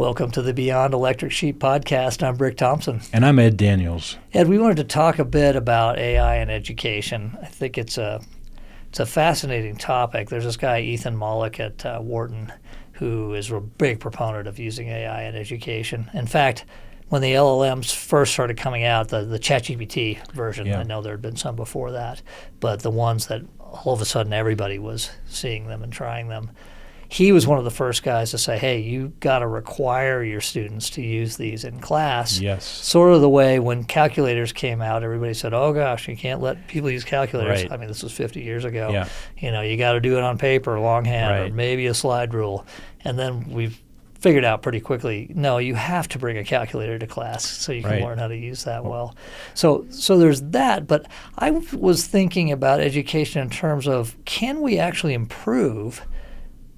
Welcome to the Beyond Electric Sheep podcast. I'm Rick Thompson. And I'm Ed Daniels. Ed, we wanted to talk a bit about AI and education. I think it's a fascinating topic. There's this guy, Ethan Mollick at Wharton, who is a big proponent of using AI in education. In fact, when the LLMs first started coming out, the ChatGPT version, I know there had been some before that, but the ones that all of a sudden everybody was seeing them and trying them, he was one of the first guys to say, hey, you got to require your students to use these in class. Yes. Sort of the way when calculators came out, everybody said, oh gosh, you can't let people use calculators. Right. I mean, this was 50 years ago. Yeah. You got to do it on paper, longhand, or maybe a slide rule. And then we've figured out pretty quickly, no, you have to bring a calculator to class so you can learn how to use that well. So there's that, but I was thinking about education in terms of, can we actually improve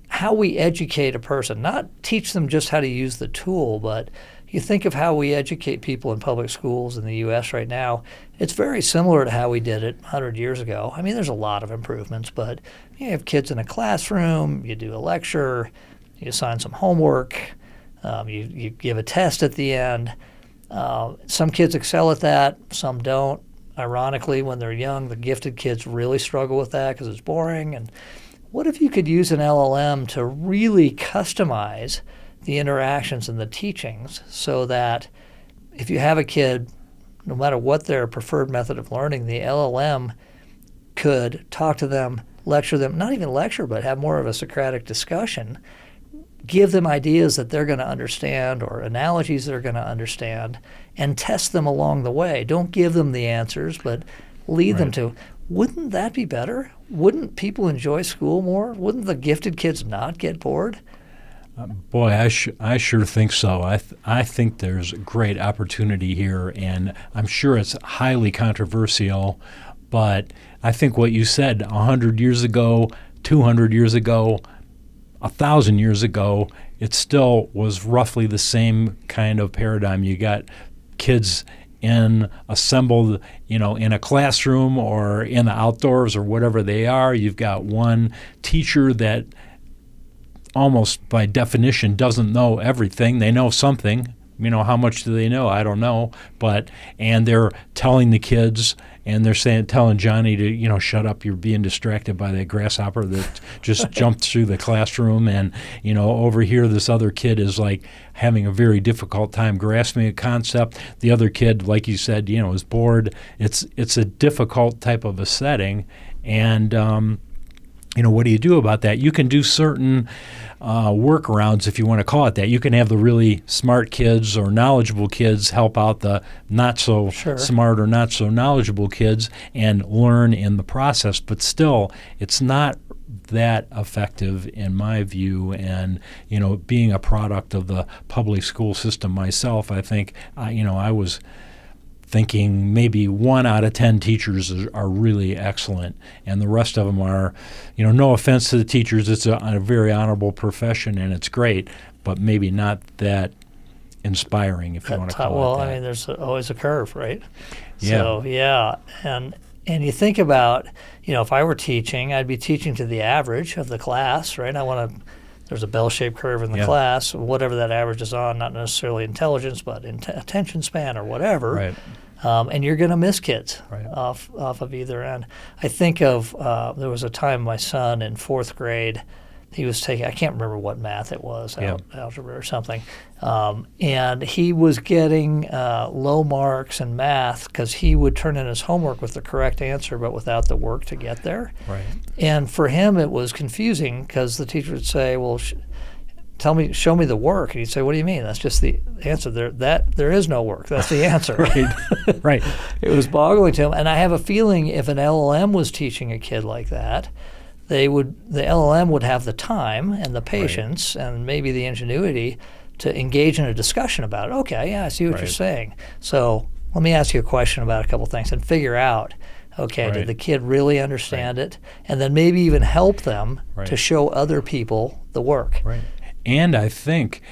how we educate a person, not teach them just how to use the tool, but you think of how we educate people in public schools in the U.S. right now, it's very similar to how we did it 100 years ago. I mean, there's a lot of improvements, but you have kids in a classroom, you do a lecture, you assign some homework, you give a test at the end. Some kids excel at that, some don't. Ironically, when they're young, the gifted kids really struggle with that because it's boring. And what if you could use an LLM to really customize the interactions and the teachings so that if you have a kid, no matter what their preferred method of learning, the LLM could talk to them, lecture them, not even lecture, but have more of a Socratic discussion, give them ideas that they're going to understand or analogies they're going to understand, and test them along the way. Don't give them the answers, but lead them to. Wouldn't that be better? Wouldn't people enjoy school more? Wouldn't the gifted kids not get bored? Boy, I sure think so. I think there's great opportunity here, and I'm sure it's highly controversial, but I think what you said 100 years ago, 200 years ago, 1,000 years ago, it still was roughly the same kind of paradigm. You got kids assembled, in a classroom or in the outdoors or whatever they are. You've got one teacher that almost by definition doesn't know everything. They know something. How much do they know? I don't know. And they're telling the kids, and they're telling Johnny to, shut up, you're being distracted by that grasshopper that just jumped through the classroom. And, over here, this other kid is like having a very difficult time grasping a concept. The other kid, like you said, is bored. It's a difficult type of a setting. And, what do you do about that? You can do certain workarounds, if you want to call it that. You can have the really smart kids or knowledgeable kids help out the not so smart or not so knowledgeable kids and learn in the process. But still, it's not that effective in my view. And, being a product of the public school system myself, I think, I was thinking maybe 1 out of 10 teachers are really excellent, and the rest of them are, no offense to the teachers, it's a very honorable profession and it's great, but maybe not that inspiring, if you want to call it that. Well, I mean, there's always a curve, right? Yeah. So, yeah, and you think about, if I were teaching, I'd be teaching to the average of the class, right? There's a bell-shaped curve in the class, whatever that average is on, not necessarily intelligence, but attention span or whatever. Right. And you're going to miss kids off of either end. I think of there was a time my son in 4th grade, he was taking, I can't remember what math it was, algebra or something, and he was getting low marks in math because he would turn in his homework with the correct answer but without the work to get there. Right. And for him it was confusing because the teacher would say, well, show me the work. And he'd say, what do you mean? That's just the answer. There is no work. That's the answer. Right. It was boggling to him. And I have a feeling if an LLM was teaching a kid like that, the LLM would have the time and the patience and maybe the ingenuity to engage in a discussion about it. Okay, yeah, I see what you're saying. So let me ask you a question about a couple things and figure out, did the kid really understand it? And then maybe even help them to show other people the work. Right. And I think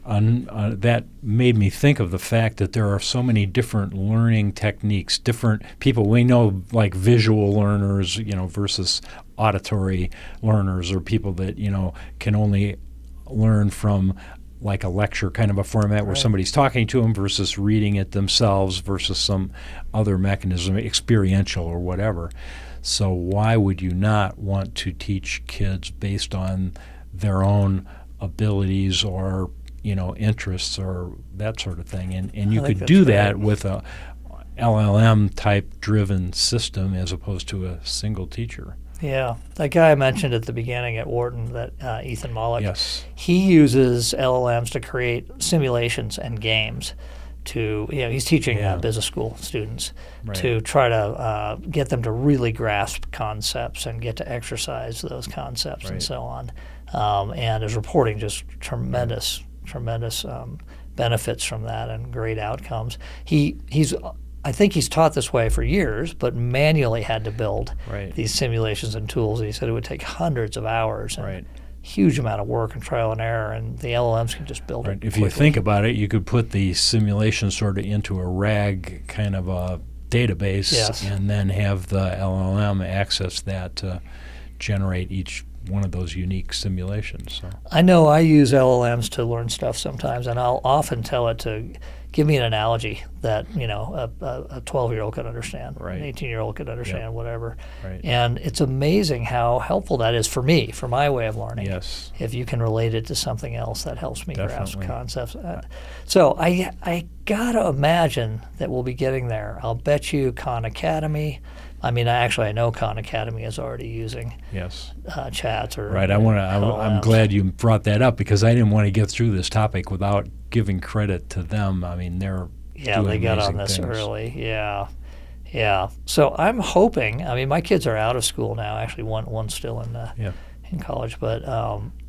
that made me think of the fact that there are so many different learning techniques, different people. We know like visual learners, versus auditory learners, or people that, can only learn from like a lecture kind of a format where somebody's talking to them versus reading it themselves versus some other mechanism, experiential or whatever. So why would you not want to teach kids based on their own abilities or interests or that sort of thing? And you could do that with a LLM type driven system as opposed to a single teacher. Yeah, that guy I mentioned at the beginning at Wharton, that Ethan Mollick, yes, he uses LLMs to create simulations and games. He's teaching business school students to try to get them to really grasp concepts and get to exercise those concepts and so on. And is reporting just tremendous benefits from that and great outcomes. I think he's taught this way for years, but manually had to build these simulations and tools. He said it would take hundreds of hours and huge amount of work and trial and error, and the LLMs can just build it If quickly. you think about it, you could put the simulation sort of into a RAG kind of a database and then have the LLM access that to generate each one of those unique simulations. So I know I use LLMs to learn stuff sometimes, and I'll often tell it to give me an analogy that a 12-year-old could understand, an 18-year-old could understand, whatever. And it's amazing how helpful that is for me, for my way of learning. Yes. If you can relate it to something else that helps me grasp concepts. So I gotta imagine that we'll be getting there. I'll bet you Khan Academy. I mean, I know Khan Academy is already using chats or I'm glad you brought that up because I didn't want to get through this topic without giving credit to them. I mean, they're doing they got on this things early. Yeah. So I'm hoping. I mean, my kids are out of school now. Actually, one's still in college, but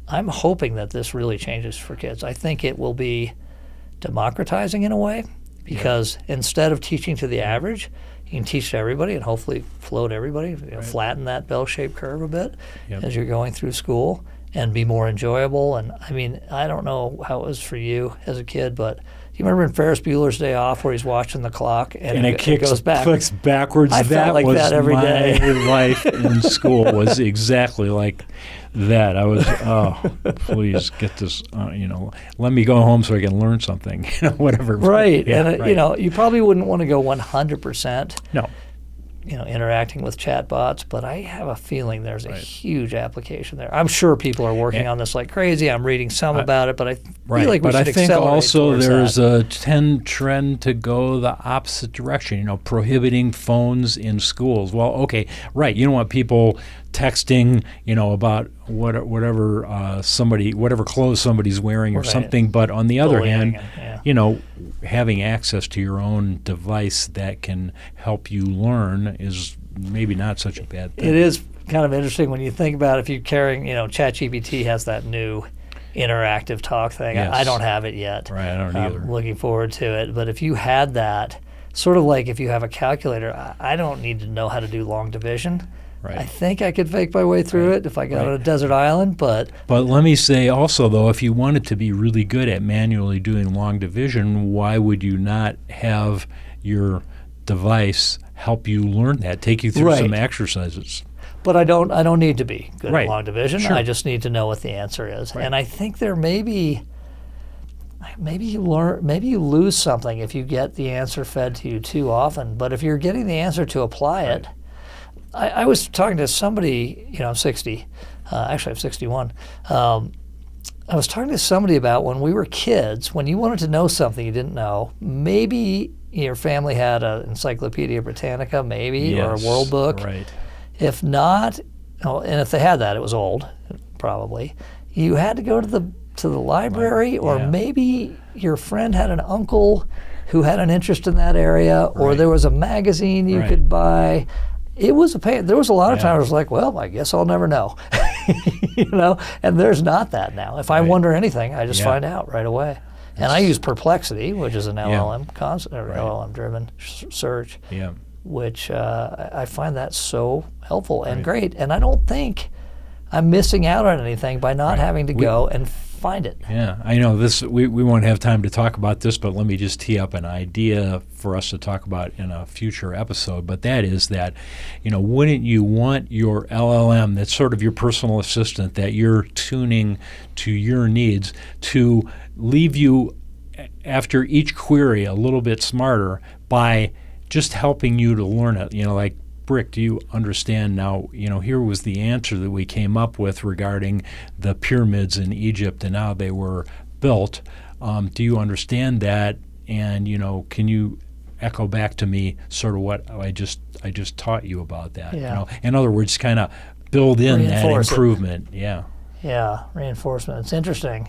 I'm hoping that this really changes for kids. I think it will be democratizing in a way because instead of teaching to the average, you can teach to everybody and hopefully float everybody, flatten that bell-shaped curve a bit as you're going through school and be more enjoyable. And I mean, I don't know how it was for you as a kid, but you remember in Ferris Bueller's Day Off where he's watching the clock and it goes back. Clicks backwards. I felt like that every day. My life in school was exactly like that. I was, please get this, let me go home so I can learn something, whatever. Right. You probably wouldn't want to go 100%. No. Interacting with chatbots, but I have a feeling there's a huge application there. I'm sure people are working on this like crazy. I'm reading some about it, but I feel like we should accelerate. But I think also there's a trend to go the opposite direction, prohibiting phones in schools. Well, okay, right. You don't want people texting, about whatever clothes somebody's wearing or something. But on the other hand, having access to your own device that can help you learn is maybe not such a bad thing. It is kind of interesting when you think about if you're carrying, ChatGPT has that new interactive talk thing. Yes. I don't have it yet. Right, I don't either. I'm looking forward to it. But if you had that, sort of like if you have a calculator, I don't need to know how to do long division. Right. I think I could fake my way through it if I got on a desert island, but let me say also, though, if you wanted to be really good at manually doing long division, why would you not have your device help you learn that, take you through some exercises? But I don't need to be good at long division. Sure. I just need to know what the answer is. And I think there maybe you lose something if you get the answer fed to you too often. But if you're getting the answer to apply it, I was talking to somebody, I'm 60, actually I'm 61. I was talking to somebody about when we were kids, when you wanted to know something you didn't know, maybe your family had an Encyclopedia Britannica, or a World Book. Right. If not, and if they had that, it was old, probably. You had to go to the library, or maybe your friend had an uncle who had an interest in that area, or there was a magazine you could buy. It was a pain. There was a lot of times I was like, well, I guess I'll never know. And there's not that now. If I wonder anything, I just find out right away. And I use Perplexity, which is an LLM LLM-driven search, which I find that so helpful and great. And I don't think I'm missing out on anything by not having to go and find it. Yeah, I know this. We won't have time to talk about this, but let me just tee up an idea for us to talk about in a future episode. But that is that, wouldn't you want your LLM, that's sort of your personal assistant, that you're tuning to your needs, to leave you after each query a little bit smarter by just helping you to learn it? Like, Brick, do you understand now, here was the answer that we came up with regarding the pyramids in Egypt and how they were built. Do you understand that? And, can you echo back to me sort of what I just taught you about that? Yeah. In other words, kind of build in that improvement. Yeah, reinforcement. It's interesting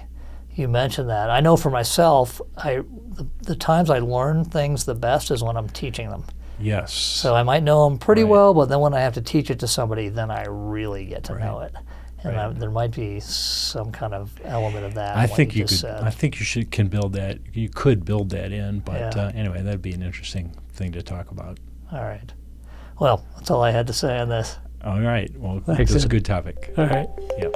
you mentioned that. I know for myself, the times I learn things the best is when I'm teaching them. Yes. So I might know them pretty well, but then when I have to teach it to somebody, then I really get to know it. And there might be some kind of element of that. I think you could. I think you can build that. You could build that in. But anyway, that'd be an interesting thing to talk about. All right. Well, that's all I had to say on this. All right. Well, that's a good topic. All right. Yep.